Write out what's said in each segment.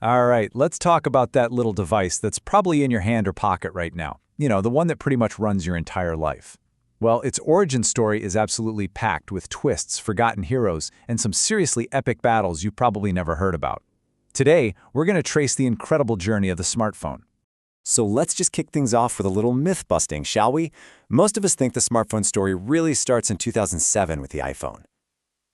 All right, let's talk about that little device that's probably in your hand or pocket right now. You know, the one that pretty much runs your entire life. Well, its origin story is absolutely packed with twists, forgotten heroes, and some seriously epic battles you've probably never heard about. Today, we're going to trace the incredible journey of the smartphone. So let's just kick things off with a little myth-busting, shall we? Most of us think the smartphone story really starts in 2007 with the iPhone.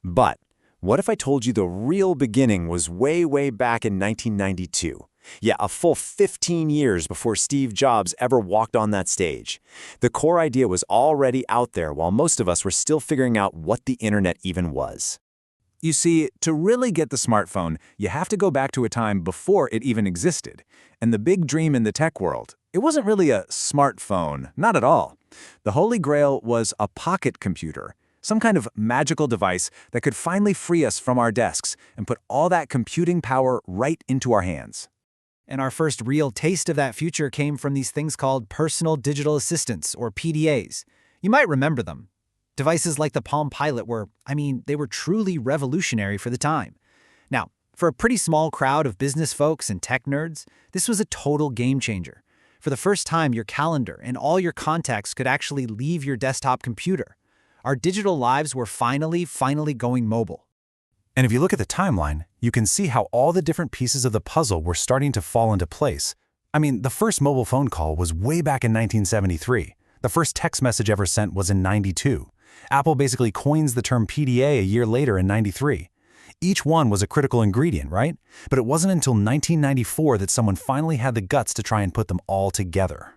But what if I told you the real beginning was way back in 1992? Yeah, a full 15 years before Steve Jobs ever walked on that stage. The core idea was already out there while most of us were still figuring out what the internet even was. You see, to really get the smartphone, you have to go back to a time before it even existed. And the big dream in the tech world, it wasn't really a smartphone, not at all. The Holy Grail was a pocket computer, some kind of magical device that could finally free us from our desks and put all that computing power right into our hands. And our first real taste of that future came from these things called personal digital assistants, or PDAs. You might remember them. Devices like the Palm Pilot they were truly revolutionary for the time. Now, for a pretty small crowd of business folks and tech nerds, this was a total game changer. For the first time, your calendar and all your contacts could actually leave your desktop computer. Our digital lives were finally going mobile. And if you look at the timeline, you can see how all the different pieces of the puzzle were starting to fall into place. The first mobile phone call was way back in 1973. The first text message ever sent was in 92. Apple basically coins the term PDA a year later in 93. Each one was a critical ingredient, right? But it wasn't until 1994 that someone finally had the guts to try and put them all together.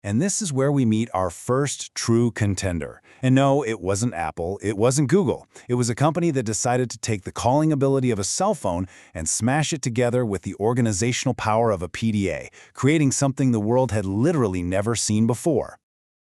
And this is where we meet our first true contender. And no, it wasn't Apple, it wasn't Google. It was a company that decided to take the calling ability of a cell phone and smash it together with the organizational power of a PDA, creating something the world had literally never seen before.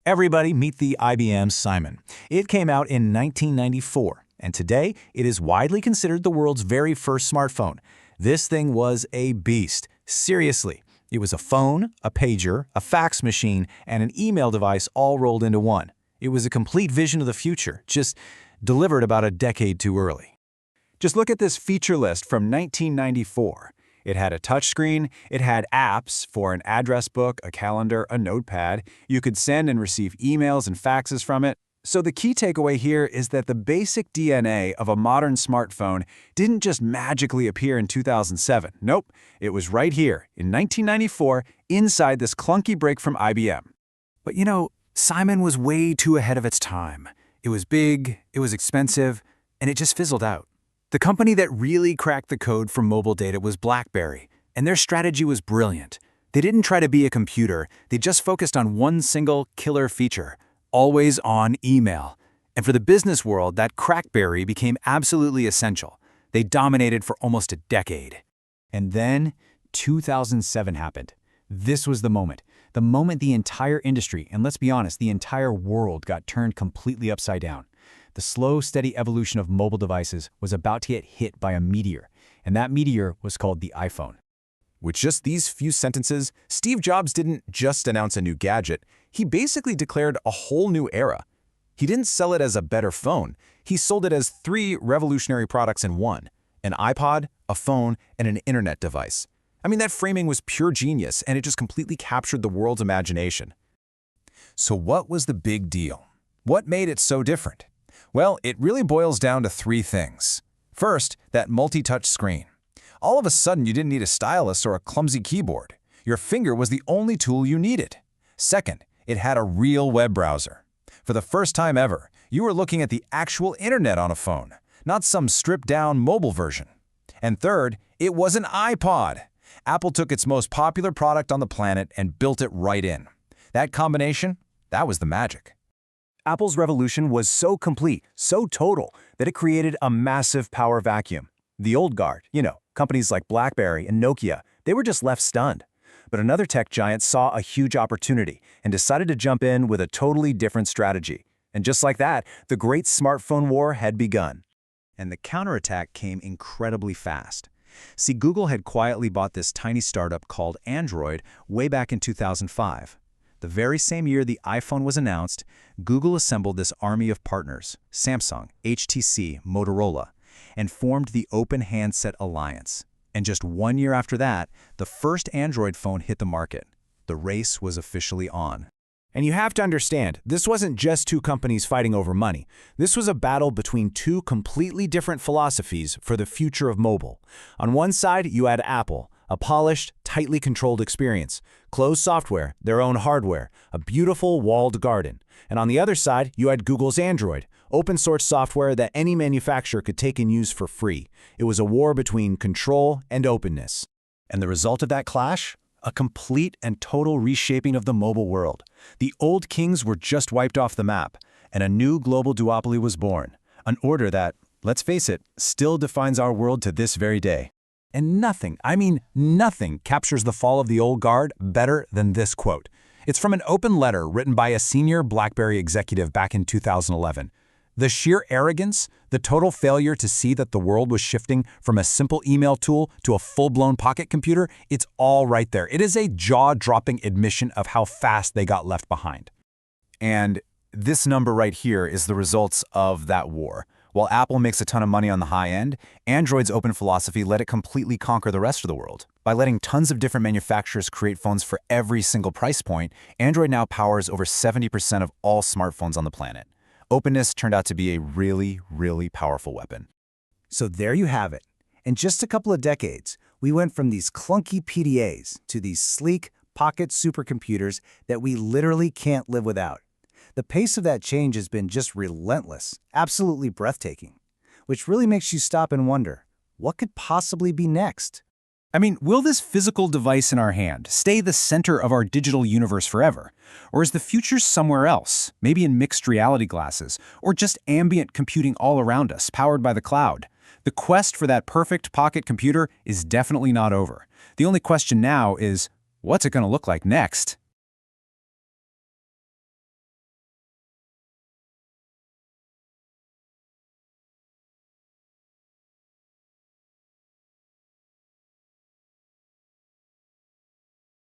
Everybody meet the IBM Simon. It came out in 1994, and today it is widely considered the world's very first smartphone. This thing was a beast. Seriously. It was a phone, a pager, a fax machine, and an email device all rolled into one. It was a complete vision of the future, just delivered about a decade too early. Just look at this feature list from 1994. It had a touchscreen, it had apps for an address book, a calendar, a notepad. You could send and receive emails and faxes from it. So the key takeaway here is that the basic DNA of a modern smartphone didn't just magically appear in 2007. Nope, it was right here in 1994 inside this clunky brick from IBM. But Simon was way too ahead of its time. It was big, it was expensive, and it just fizzled out. The company that really cracked the code for mobile data was BlackBerry, and their strategy was brilliant. They didn't try to be a computer, they just focused on one single killer feature: always-on email. And for the business world, that crackberry became absolutely essential. They dominated for almost a decade. And then 2007 happened. This was the moment the entire industry, and let's be honest, the entire world got turned completely upside down. The slow, steady evolution of mobile devices was about to get hit by a meteor, and that meteor was called the iPhone. With just these few sentences, Steve Jobs didn't just announce a new gadget, he basically declared a whole new era. He didn't sell it as a better phone, he sold it as 3 revolutionary products in one: an iPod, a phone, and an internet device. That framing was pure genius, and it just completely captured the world's imagination. So what was the big deal? What made it so different? Well, it really boils down to 3 things. First, that multi-touch screen. All of a sudden, you didn't need a stylus or a clumsy keyboard. Your finger was the only tool you needed. Second, it had a real web browser. For the first time ever, you were looking at the actual internet on a phone, not some stripped-down mobile version. And third, it was an iPod. Apple took its most popular product on the planet and built it right in. That combination, that was the magic. Apple's revolution was so complete, so total, that it created a massive power vacuum. The old guard, companies like BlackBerry and Nokia, they were just left stunned. But another tech giant saw a huge opportunity and decided to jump in with a totally different strategy. And just like that, the great smartphone war had begun. And the counterattack came incredibly fast. See, Google had quietly bought this tiny startup called Android way back in 2005. The very same year the iPhone was announced, Google assembled this army of partners, Samsung, HTC, Motorola, and formed the Open Handset Alliance. And just 1 year after that, the first Android phone hit the market. The race was officially on. And you have to understand, this wasn't just two companies fighting over money. This was a battle between two completely different philosophies for the future of mobile. On one side, you had Apple, a polished, tightly controlled experience, closed software, their own hardware, a beautiful walled garden. And on the other side, you had Google's Android, open-source software that any manufacturer could take and use for free. It was a war between control and openness. And the result of that clash? A complete and total reshaping of the mobile world. The old kings were just wiped off the map, and a new global duopoly was born, an order that, let's face it, still defines our world to this very day. And nothing, I mean nothing, captures the fall of the old guard better than this quote. It's from an open letter written by a senior BlackBerry executive back in 2011. The sheer arrogance, the total failure to see that the world was shifting from a simple email tool to a full-blown pocket computer, it's all right there. It is a jaw-dropping admission of how fast they got left behind. And this number right here is the results of that war. While Apple makes a ton of money on the high end, Android's open philosophy let it completely conquer the rest of the world. By letting tons of different manufacturers create phones for every single price point, Android now powers over 70% of all smartphones on the planet. Openness turned out to be a really, really powerful weapon. So there you have it. In just a couple of decades, we went from these clunky PDAs to these sleek pocket supercomputers that we literally can't live without. The pace of that change has been just relentless, absolutely breathtaking, which really makes you stop and wonder, what could possibly be next? I mean, will this physical device in our hand stay the center of our digital universe forever? Or is the future somewhere else, maybe in mixed reality glasses, or just ambient computing all around us, powered by the cloud? The quest for that perfect pocket computer is definitely not over. The only question now is, what's it going to look like next?